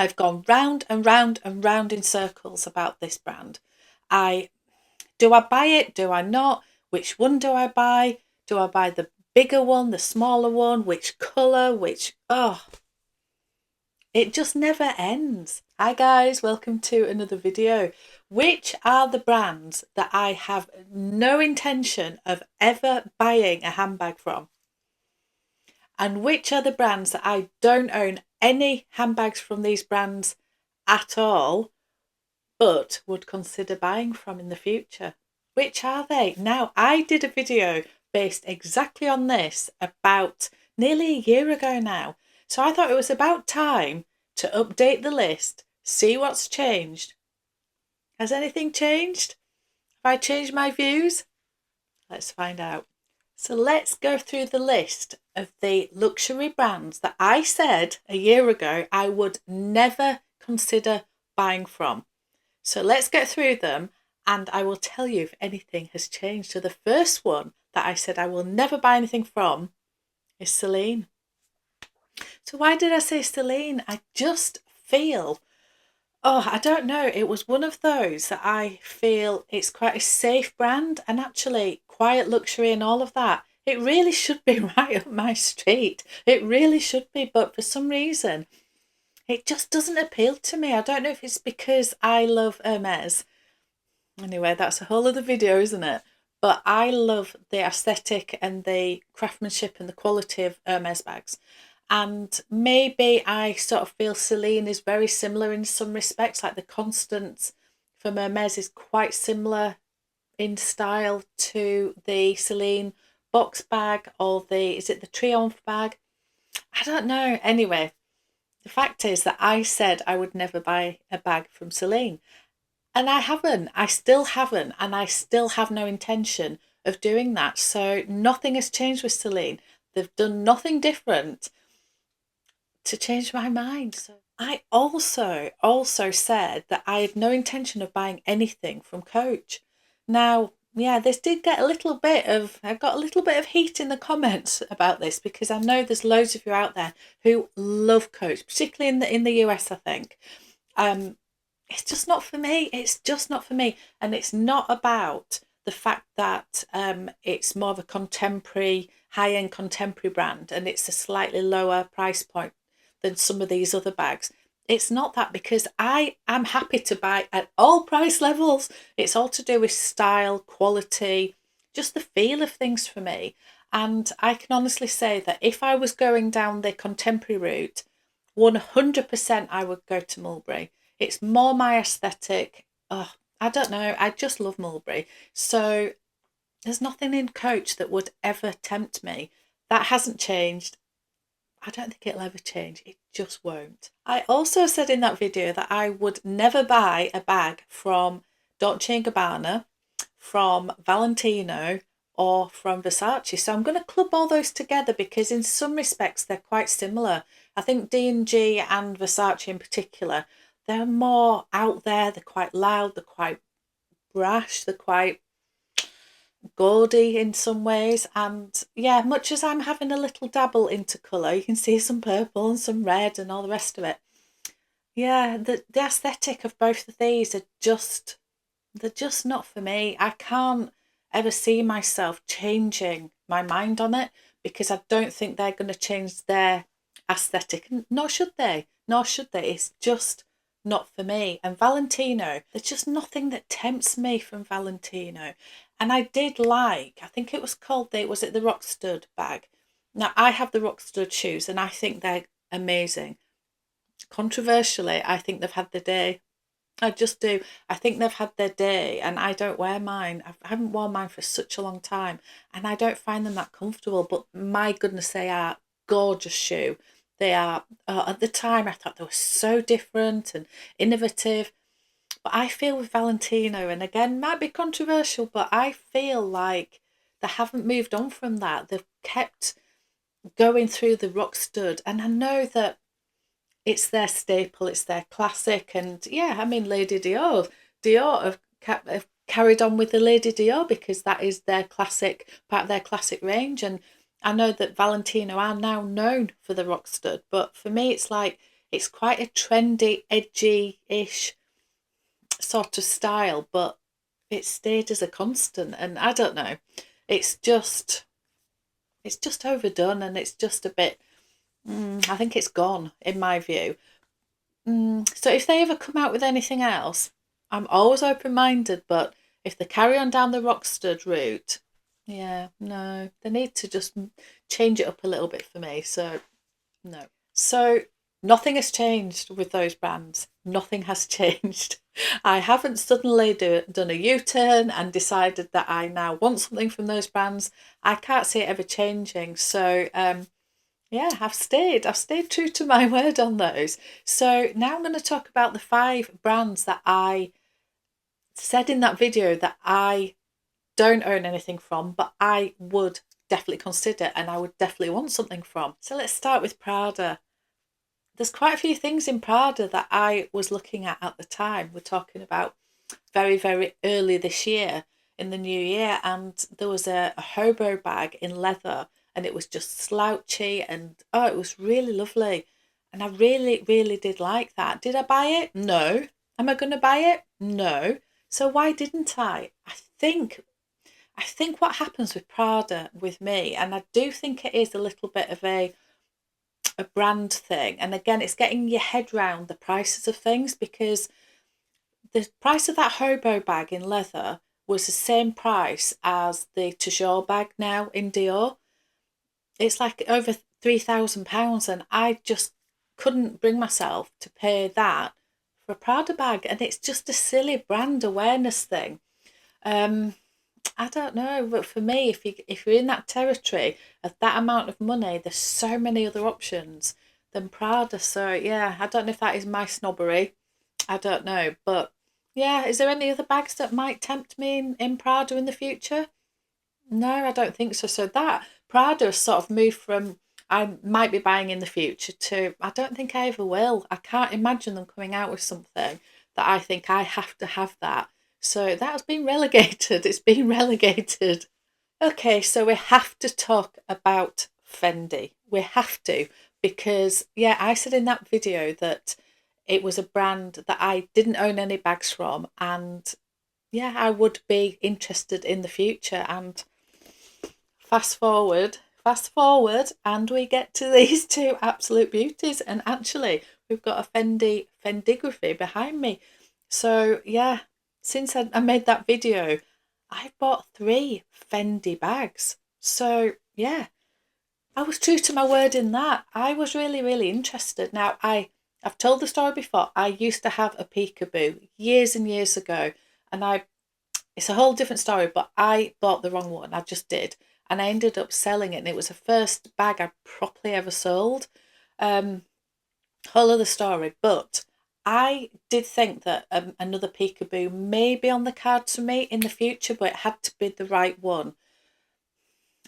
I've gone round and round and round in circles about this brand. Do I buy it? Do I not? Which one do I buy? Do I buy the bigger one, the smaller one? Which colour? It just never ends. Hi guys, welcome to another video. Which are the brands that I have no intention of ever buying a handbag from? And which are the brands that I don't own any handbags from these brands at all, but would consider buying from in the future? Which are they? Now, I did a video based exactly on this about nearly a year ago now. So I thought it was about time to update the list, see what's changed. Has anything changed? Have I changed my views? Let's find out. So let's go through the list of the luxury brands that I said a year ago I would never consider buying from. So let's get through them and I will tell you if anything has changed. So the first one that I said I will never buy anything from is Celine. So why did I say Celine? I just feel, I don't know. It was one of those that I feel it's quite a safe brand and actually quiet luxury and all of that. It really should be right up my street. It really should be. But for some reason, it just doesn't appeal to me. I don't know if it's because I love Hermes. Anyway, that's a whole other video, isn't it? But I love the aesthetic and the craftsmanship and the quality of Hermes bags. And maybe I sort of feel Celine is very similar in some respects, like the Constance from Hermes is quite similar in style to the Celine box bag or is it the Triomphe bag? I don't know. Anyway, the fact is that I said I would never buy a bag from Celine. And I haven't. I still haven't. And I still have no intention of doing that. So nothing has changed with Celine. They've done nothing different to change my mind. So I also said that I had no intention of buying anything from Coach. Now, yeah, this did get I got a little bit of heat in the comments about this because I know there's loads of you out there who love Coach, particularly in the US, I think. It's just not for me. It's just not for me. And it's not about the fact that it's more of a contemporary, high-end contemporary brand and it's a slightly lower price point than some of these other bags. It's not that, because I am happy to buy at all price levels. It's all to do with style, quality, just the feel of things for me. And I can honestly say that if I was going down the contemporary route, 100% I would go to Mulberry. It's more my aesthetic. Oh, I don't know. I just love Mulberry. So there's nothing in Coach that would ever tempt me. That hasn't changed. I don't think it'll ever change. It just won't. I also said in that video that I would never buy a bag from Dolce & Gabbana, from Valentino, or from Versace. So I'm going to club all those together because in some respects they're quite similar. I think D&G and Versace in particular, they're more out there. They're quite loud. They're quite brash. They're quite gaudy in some ways, and yeah, much as I'm having a little dabble into colour, you can see some purple and some red and all the rest of it. Yeah, the aesthetic of both of these they're just not for me. I can't ever see myself changing my mind on it because I don't think they're going to change their aesthetic, nor should they. It's just not for me. And Valentino, there's just nothing that tempts me from Valentino. And I did like, I think it was called was it the Rockstud bag? Now I have the Rockstud shoes and I think they're amazing. Controversially, I think they've had their day. I just do. I think they've had their day and I don't wear mine. I haven't worn mine for such a long time and I don't find them that comfortable. But my goodness, they are gorgeous shoe. They are, at the time, I thought they were so different and innovative. But I feel with Valentino, and again, might be controversial, but I feel like they haven't moved on from that. They've kept going through the Rockstud. And I know that it's their staple, it's their classic. And yeah, I mean, Dior have carried on with the Lady Dior because that is their classic, part of their classic range. And I know that Valentino are now known for the Rockstud, but for me, it's like It's quite a trendy, edgy-ish sort of style, but it stayed as a constant. And I don't know, it's just overdone, and it's just a bit, I think it's gone in my view. So if they ever come out with anything else, I'm always open-minded, but if they carry on down the Rockstead route, yeah, no, they need to just change it up a little bit for me. So no. So nothing has changed with those brands. Nothing has changed. I haven't suddenly done a U-turn and decided that I now want something from those brands. I can't see it ever changing. So yeah, I've stayed true to my word on those. So now I'm going to talk about the 5 brands that I said in that video that I don't own anything from, but I would definitely consider and I would definitely want something from. So let's start with Prada. There's quite a few things in Prada that I was looking at the time. We're talking about very, very early this year, in the new year, and there was a hobo bag in leather, and it was just slouchy, and oh, it was really lovely. And I really, really did like that. Did I buy it? No. Am I going to buy it? No. So why didn't I? I think what happens with Prada with me, and I do think it is a little bit of a brand thing. And again, it's getting your head round the prices of things, because the price of that hobo bag in leather was the same price as the Toujours bag now in Dior. It's like over £3,000, and I just couldn't bring myself to pay that for a Prada bag. And it's just a silly brand awareness thing. I don't know, but for me, if you're in that territory of that amount of money, there's so many other options than Prada. So yeah, I don't know if that is my snobbery. I don't know, but yeah, is there any other bags that might tempt me in Prada in the future? No, I don't think so. So that Prada has sort of moved from I might be buying in the future to I don't think I ever will. I can't imagine them coming out with something that I think I have to have that. So that has been relegated. It's been relegated. Okay, so we have to talk about Fendi. We have to, because yeah, I said in that video that it was a brand that I didn't own any bags from, and yeah, I would be interested in the future. And fast forward, and we get to these 2 absolute beauties. And actually, we've got a Fendigraphy behind me. So yeah, since I made that video, I bought 3 Fendi bags. So yeah, I was true to my word in that. I was really, really interested. Now, I've told the story before. I used to have a peekaboo years and years ago, and it's a whole different story, but I bought the wrong one. I just did. And I ended up selling it, and it was the first bag I properly ever sold. Whole other story. But I did think that another peekaboo may be on the cards for me in the future, but it had to be the right one.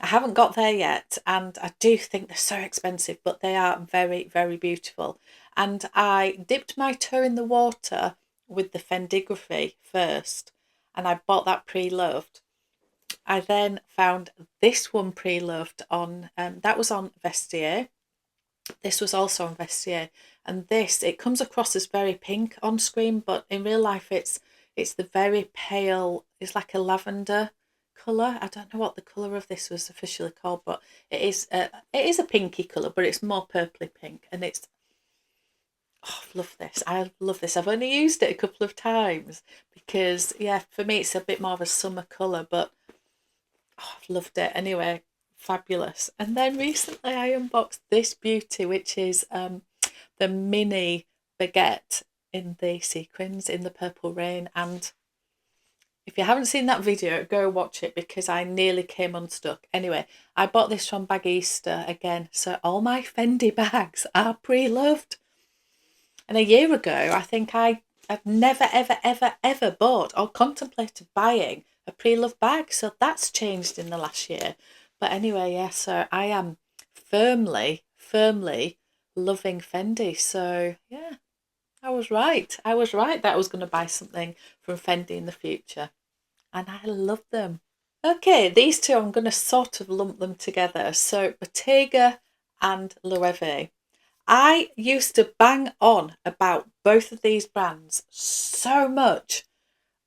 I haven't got there yet, and I do think they're so expensive, but they are very, very beautiful. And I dipped my toe in the water with the Fendigraphy first, and I bought that pre-loved. I then found this one pre-loved on, that was on Vestiaire. This was also on Vestiaire, and it comes across as very pink on screen, but in real life it's the very pale, it's like a lavender colour. I don't know what the colour of this was officially called, but it is a pinky colour, but it's more purpley pink, and it's I love this. I love this. I've only used it a couple of times because yeah, for me it's a bit more of a summer colour, but I've loved it. Anyway, fabulous. And then recently I unboxed this beauty, which is the mini baguette in the sequins in the purple rain. And if you haven't seen that video, go watch it because I nearly came unstuck. Anyway, I bought this from Bagista again. So all my Fendi bags are pre-loved. And a year ago, I think I'd never, ever, ever, ever bought or contemplated buying a pre-loved bag. So that's changed in the last year. But anyway, yeah, so I am firmly, firmly loving Fendi. So yeah, I was right. I was right that I was going to buy something from Fendi in the future. And I love them. Okay, these 2, I'm going to sort of lump them together. So Bottega and Loewe. I used to bang on about both of these brands so much.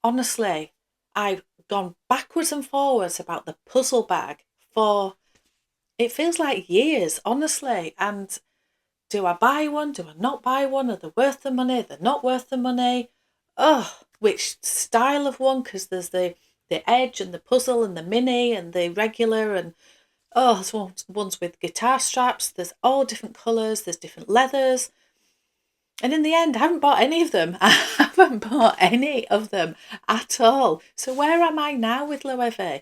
Honestly, I've gone backwards and forwards about the puzzle bag for, it feels like years, honestly. And do I buy one? Do I not buy one? Are they worth the money? They're not worth the money. Oh, which style of one? Because there's the edge and the puzzle and the mini and the regular, and oh, there's ones with guitar straps. There's all different colours. There's different leathers. And in the end, I haven't bought any of them. I haven't bought any of them at all. So where am I now with Loewe?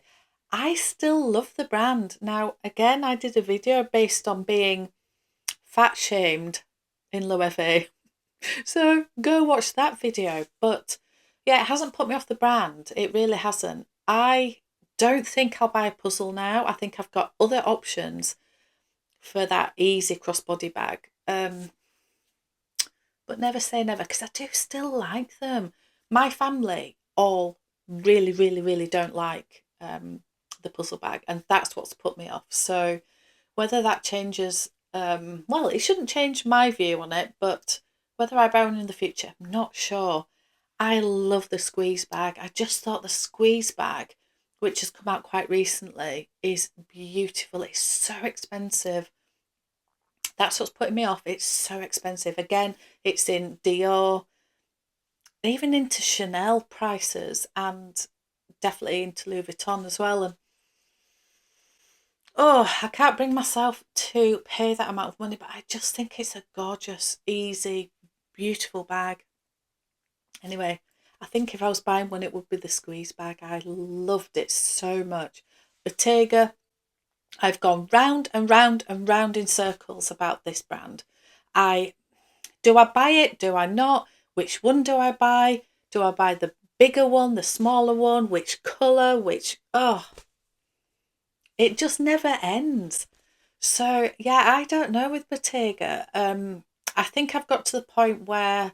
I still love the brand. Now, again, I did a video based on being fat shamed in Loewe. So go watch that video. But yeah, it hasn't put me off the brand. It really hasn't. I don't think I'll buy a puzzle now. I think I've got other options for that easy crossbody bag. But never say never, because I do still like them. My family all really, really, really don't like the puzzle bag, and that's what's put me off. So whether that changes, well, it shouldn't change my view on it, but whether I buy one in the future, I'm not sure. I love the squeeze bag. I just thought the squeeze bag, which has come out quite recently, is beautiful. It's so expensive. That's what's putting me off. It's so expensive. Again, it's in Dior, even into Chanel prices, and definitely into Louis Vuitton as well. And oh, I can't bring myself to pay that amount of money, but I just think it's a gorgeous, easy, beautiful bag. Anyway, I think if I was buying one, it would be the squeeze bag. I loved it so much. Bottega, I've gone round and round and round in circles about this brand. Do I buy it? Do I not? Which one do I buy? Do I buy the bigger one, the smaller one? Which colour? It just never ends. So yeah, I don't know with Bottega. I think I've got to the point where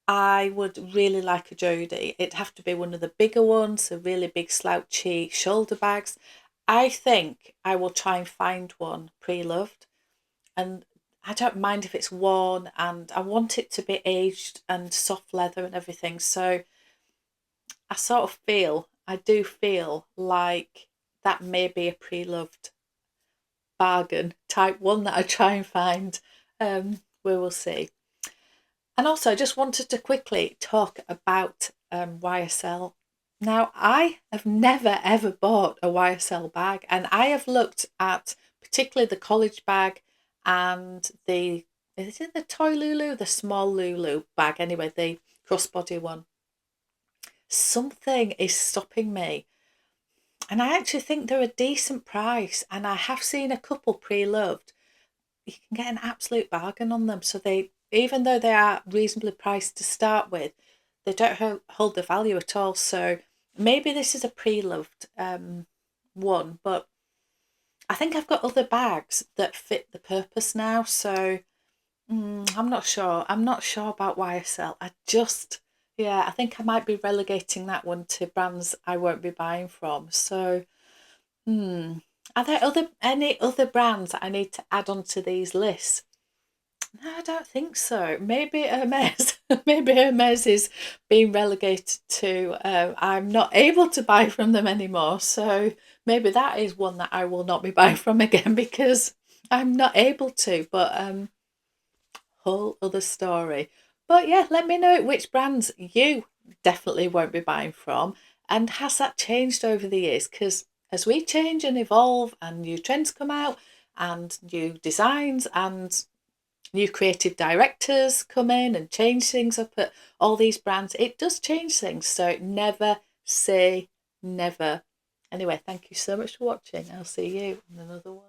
I would really like a Jodie. It'd have to be one of the bigger ones, the really big slouchy shoulder bags. I think I will try and find one pre-loved, and I don't mind if it's worn, and I want it to be aged and soft leather and everything. So I do feel like that may be a pre-loved bargain type one that I try and find. We will see. And also, I just wanted to quickly talk about YSL. Now, I have never ever bought a YSL bag, and I have looked at particularly the college bag and is it the toy Lulu, the small Lulu bag? Anyway, the crossbody one. Something is stopping me, and I actually think they're a decent price, and I have seen a couple pre-loved. You can get an absolute bargain on them. So even though they are reasonably priced to start with, they don't hold the value at all. So maybe this is a pre-loved one, but I think I've got other bags that fit the purpose now. So I'm not sure. I'm not sure about YSL. I think I might be relegating that one to brands I won't be buying from. So, are there any other brands that I need to add onto these lists? No, I don't think so. Maybe Hermes. Maybe Hermes is being relegated to I'm not able to buy from them anymore. So maybe that is one that I will not be buying from again because I'm not able to. But whole other story. But yeah, let me know which brands you definitely won't be buying from, and has that changed over the years? Because as we change and evolve and new trends come out and new designs and new creative directors come in and change things up at all these brands, it does change things. So never say never. Anyway, thank you so much for watching. I'll see you in another one.